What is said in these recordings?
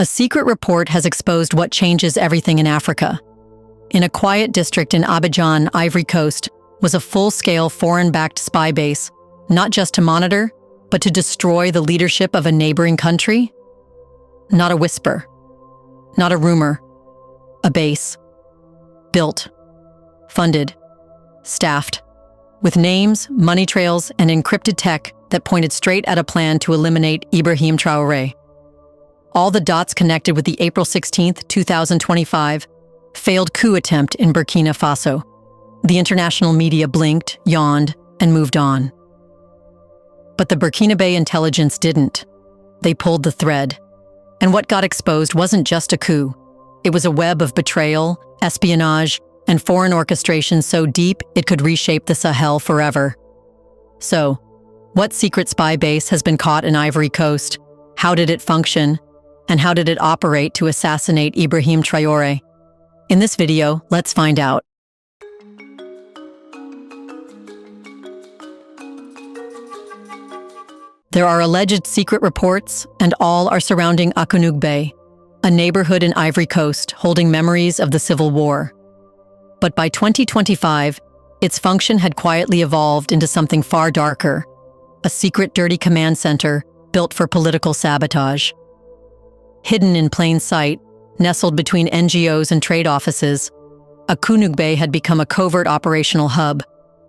A secret report has exposed what changes everything in Africa. In a quiet district in Abidjan, Ivory Coast, was a full-scale foreign-backed spy base, not just to monitor, but to destroy the leadership of a neighboring country? Not a whisper. Not a rumor. A base. Built. Funded. Staffed. With names, money trails, and encrypted tech that pointed straight at a plan to eliminate Ibrahim Traoré. All the dots connected with the April 16, 2025, failed coup attempt in Burkina Faso. The international media blinked, yawned, and moved on. But the Burkinabe intelligence didn't. They pulled the thread. And what got exposed wasn't just a coup. It was a web of betrayal, espionage, and foreign orchestration so deep it could reshape the Sahel forever. So, what secret spy base has been caught in Ivory Coast? How did it function? And how did it operate to assassinate Ibrahim Traoré? In this video, let's find out. There are alleged secret reports, and all are surrounding Akounougbé, a neighborhood in Ivory Coast holding memories of the Civil War. But by 2025, its function had quietly evolved into something far darker, a secret dirty command center built for political sabotage. Hidden in plain sight, nestled between NGOs and trade offices, Akounougbé had become a covert operational hub,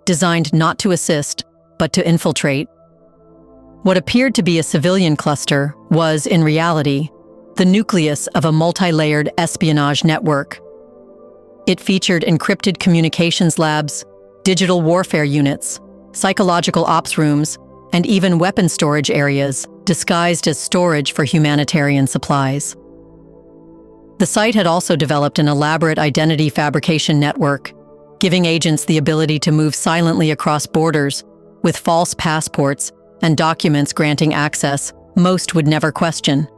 designed not to assist, but to infiltrate. What appeared to be a civilian cluster was, in reality, the nucleus of a multi-layered espionage network. It featured encrypted communications labs, digital warfare units, psychological ops rooms, and even weapon storage areas disguised as storage for humanitarian supplies. The site had also developed an elaborate identity fabrication network, giving agents the ability to move silently across borders with false passports and documents granting access most would never question.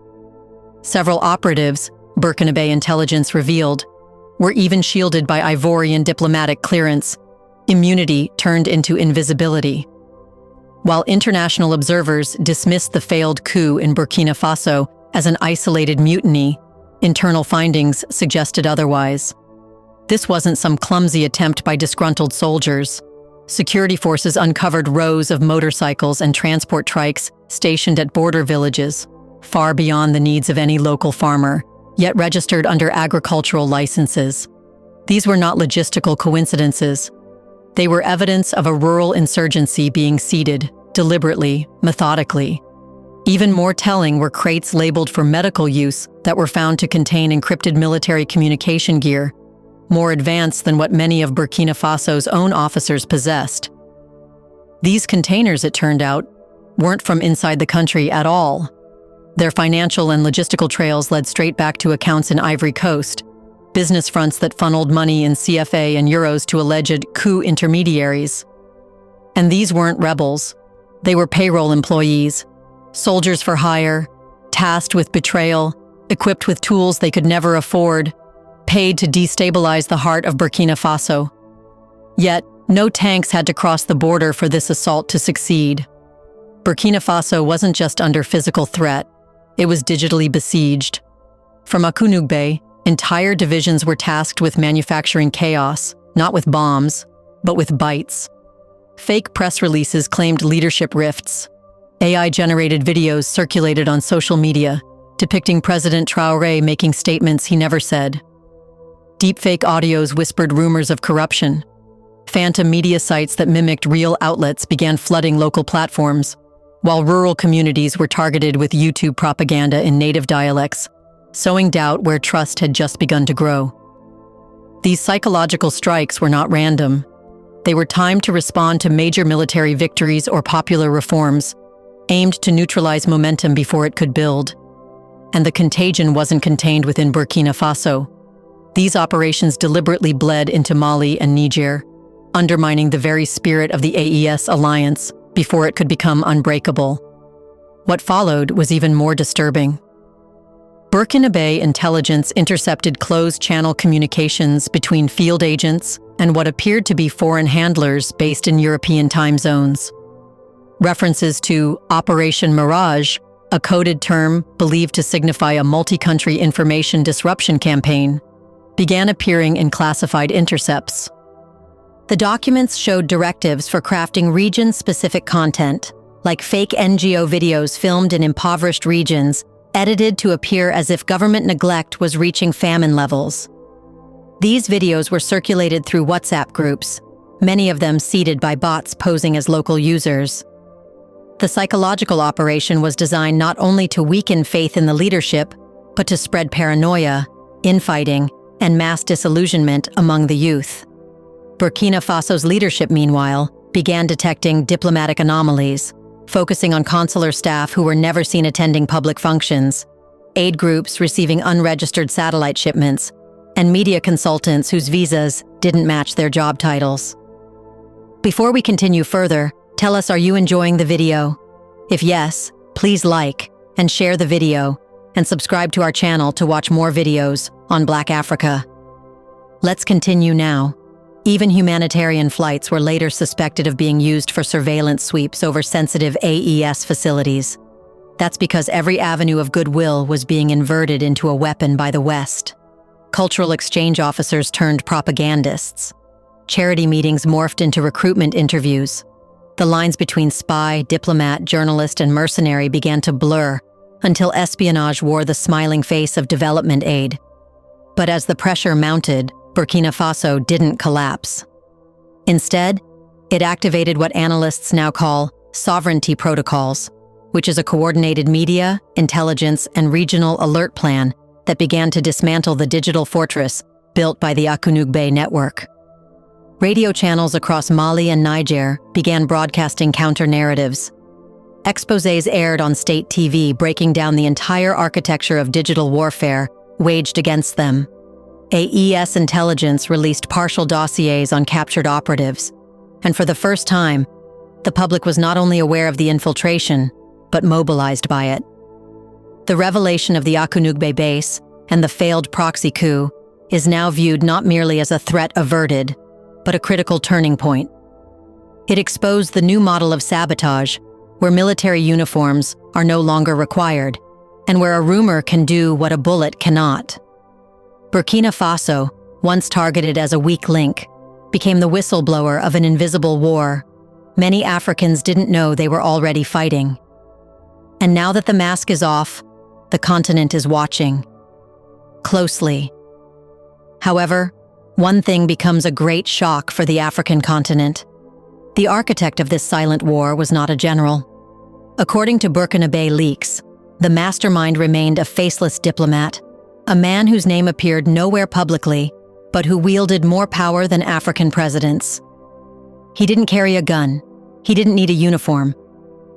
Several operatives, Burkinabe intelligence revealed, were even shielded by Ivorian diplomatic clearance, immunity turned into invisibility. While international observers dismissed the failed coup in Burkina Faso as an isolated mutiny, internal findings suggested otherwise. This wasn't some clumsy attempt by disgruntled soldiers. Security forces uncovered rows of motorcycles and transport trikes stationed at border villages, far beyond the needs of any local farmer, yet registered under agricultural licenses. These were not logistical coincidences. They were evidence of a rural insurgency being seeded, deliberately, methodically. Even more telling were crates labeled for medical use that were found to contain encrypted military communication gear, more advanced than what many of Burkina Faso's own officers possessed. These containers, it turned out, weren't from inside the country at all. Their financial and logistical trails led straight back to accounts in Ivory Coast, business fronts that funneled money in CFA and euros to alleged coup intermediaries. And these weren't rebels. They were payroll employees, soldiers for hire, tasked with betrayal, equipped with tools they could never afford, paid to destabilize the heart of Burkina Faso. Yet, no tanks had to cross the border for this assault to succeed. Burkina Faso wasn't just under physical threat, it was digitally besieged. From Akounougbé, entire divisions were tasked with manufacturing chaos, not with bombs, but with bytes. Fake press releases claimed leadership rifts. AI-generated videos circulated on social media, depicting President Traoré making statements he never said. Deepfake audios whispered rumors of corruption. Phantom media sites that mimicked real outlets began flooding local platforms, while rural communities were targeted with YouTube propaganda in native dialects, sowing doubt where trust had just begun to grow. These psychological strikes were not random. They were timed to respond to major military victories or popular reforms, aimed to neutralize momentum before it could build. And the contagion wasn't contained within Burkina Faso. These operations deliberately bled into Mali and Niger, undermining the very spirit of the AES alliance before it could become unbreakable. What followed was even more disturbing. Burkinabe intelligence intercepted closed-channel communications between field agents and what appeared to be foreign handlers based in European time zones. References to Operation Mirage a coded term believed to signify a multi-country information disruption campaign, began appearing in classified intercepts. The documents showed directives for crafting region-specific content, like fake NGO videos filmed in impoverished regions, edited to appear as if government neglect was reaching famine levels. These videos were circulated through WhatsApp groups, many of them seeded by bots posing as local users. The psychological operation was designed not only to weaken faith in the leadership, but to spread paranoia, infighting, and mass disillusionment among the youth. Burkina Faso's leadership, meanwhile, began detecting diplomatic anomalies, focusing on consular staff who were never seen attending public functions, aid groups receiving unregistered satellite shipments, and media consultants whose visas didn't match their job titles. Before we continue further, tell us, are you enjoying the video? If yes, please like and share the video, and subscribe to our channel to watch more videos on Black Africa. Let's continue now. Even humanitarian flights were later suspected of being used for surveillance sweeps over sensitive AES facilities. That's because every avenue of goodwill was being inverted into a weapon by the West. Cultural exchange officers turned propagandists. Charity meetings morphed into recruitment interviews. The lines between spy, diplomat, journalist, and mercenary began to blur until espionage wore the smiling face of development aid. But as the pressure mounted, Burkina Faso didn't collapse. Instead, it activated what analysts now call sovereignty protocols, which is a coordinated media, intelligence, and regional alert plan that began to dismantle the digital fortress built by the Akunugbe network. Radio channels across Mali and Niger began broadcasting counter-narratives. Exposés aired on state TV breaking down the entire architecture of digital warfare waged against them. AES intelligence released partial dossiers on captured operatives, and for the first time, the public was not only aware of the infiltration, but mobilized by it. The revelation of the Akunugbe base and the failed proxy coup is now viewed not merely as a threat averted, but a critical turning point. It exposed the new model of sabotage, where military uniforms are no longer required, and where a rumor can do what a bullet cannot. Burkina Faso, once targeted as a weak link, became the whistleblower of an invisible war many Africans didn't know they were already fighting. And now that the mask is off, the continent is watching closely. However, one thing becomes a great shock for the African continent. The architect of this silent war was not a general. According to Burkinabe leaks, the mastermind remained a faceless diplomat, a man whose name appeared nowhere publicly, but who wielded more power than African presidents. He didn't carry a gun, he didn't need a uniform,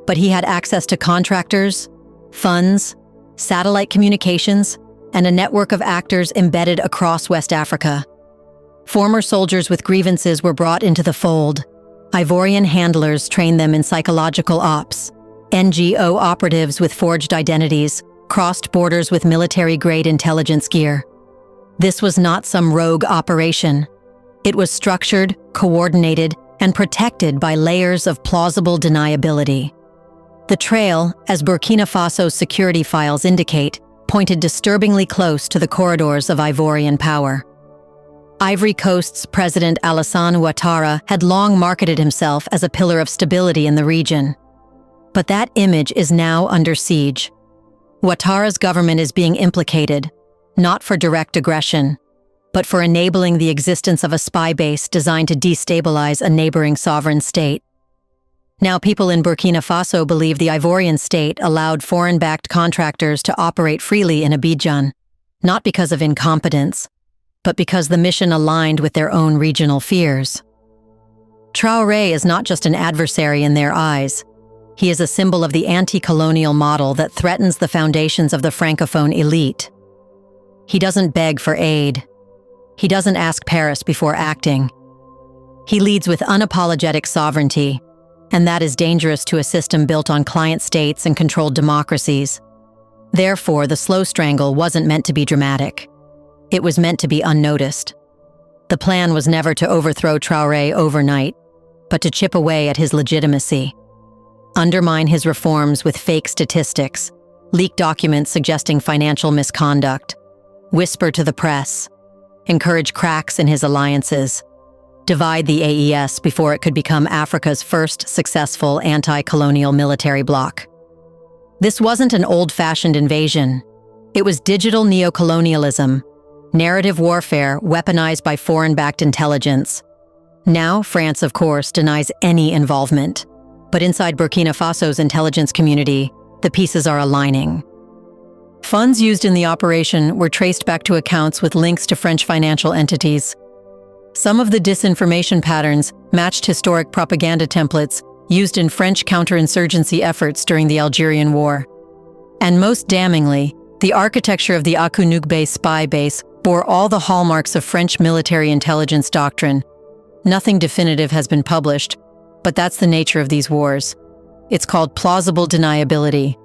but he had access to contractors, funds, satellite communications, and a network of actors embedded across West Africa. Former soldiers with grievances were brought into the fold. Ivorian handlers trained them in psychological ops. NGO operatives with forged identities crossed borders with military-grade intelligence gear. This was not some rogue operation. It was structured, coordinated, and protected by layers of plausible deniability. The trail, as Burkina Faso's security files indicate, pointed disturbingly close to the corridors of Ivorian power. Ivory Coast's President Alassane Ouattara had long marketed himself as a pillar of stability in the region. But that image is now under siege. Ouattara's government is being implicated, not for direct aggression, but for enabling the existence of a spy base designed to destabilize a neighboring sovereign state. Now, people in Burkina Faso believe the Ivorian state allowed foreign-backed contractors to operate freely in Abidjan, not because of incompetence, but because the mission aligned with their own regional fears. Traoré is not just an adversary in their eyes. He is a symbol of the anti-colonial model that threatens the foundations of the Francophone elite. He doesn't beg for aid. He doesn't ask Paris before acting. He leads with unapologetic sovereignty, and that is dangerous to a system built on client states and controlled democracies. Therefore, the slow strangle wasn't meant to be dramatic. It was meant to be unnoticed. The plan was never to overthrow Traoré overnight, but to chip away at his legitimacy. Undermine his reforms with fake statistics, leak documents suggesting financial misconduct, whisper to the press, encourage cracks in his alliances, divide the AES before it could become Africa's first successful anti-colonial military bloc. This wasn't an old-fashioned invasion. It was digital neocolonialism, narrative warfare weaponized by foreign-backed intelligence. Now, France, of course, denies any involvement. But inside Burkina Faso's intelligence community, the pieces are aligning. Funds used in the operation were traced back to accounts with links to French financial entities. Some of the disinformation patterns matched historic propaganda templates used in French counterinsurgency efforts during the Algerian War. And most damningly, the architecture of the Akunugbe spy base bore all the hallmarks of French military intelligence doctrine. Nothing definitive has been published, but that's the nature of these wars. It's called plausible deniability.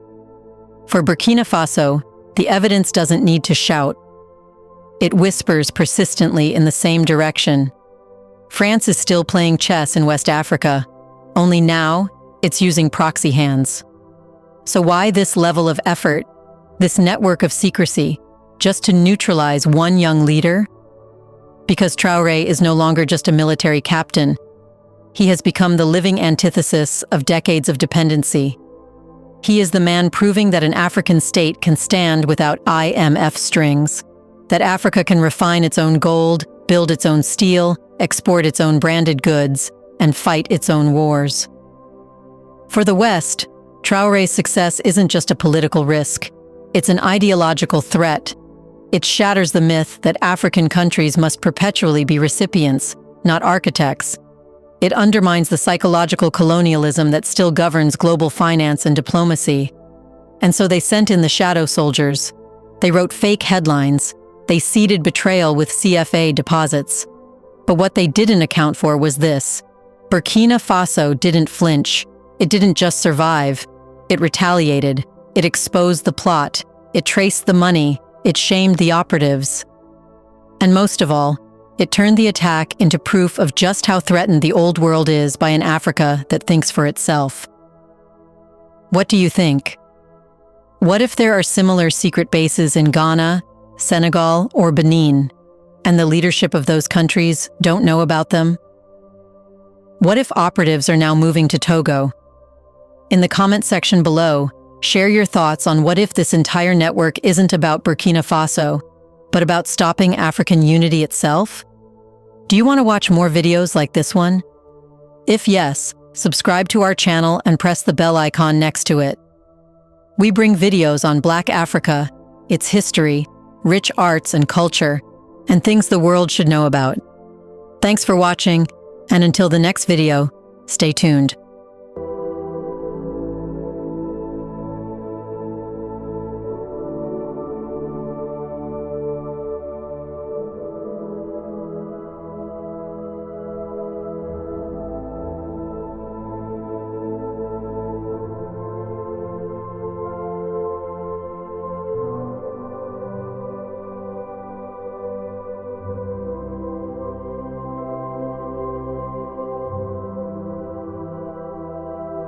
For Burkina Faso, the evidence doesn't need to shout. It whispers persistently in the same direction. France is still playing chess in West Africa, only now it's using proxy hands. So why this level of effort, this network of secrecy, just to neutralize one young leader? Because Traoré is no longer just a military captain. He has become the living antithesis of decades of dependency. He is the man proving that an African state can stand without IMF strings, that Africa can refine its own gold, build its own steel, export its own branded goods, and fight its own wars. For the West, Traoré's success isn't just a political risk. It's an ideological threat. It shatters the myth that African countries must perpetually be recipients, not architects. It undermines the psychological colonialism that still governs global finance and diplomacy. And so they sent in the shadow soldiers. They wrote fake headlines. They seeded betrayal with CFA deposits. But what they didn't account for was this. Burkina Faso didn't flinch. It didn't just survive. It retaliated. It exposed the plot. It traced the money. It shamed the operatives. And most of all, it turned the attack into proof of just how threatened the old world is by an Africa that thinks for itself. What do you think? What if there are similar secret bases in Ghana, Senegal, or Benin, and the leadership of those countries don't know about them? What if operatives are now moving to Togo? In the comment section below, share your thoughts on what if this entire network isn't about Burkina Faso, but about stopping African unity itself? Do you want to watch more videos like this one? If yes, subscribe to our channel and press the bell icon next to it. We bring videos on Black Africa, its history, rich arts and culture, and things the world should know about. Thanks for watching, and until the next video, stay tuned.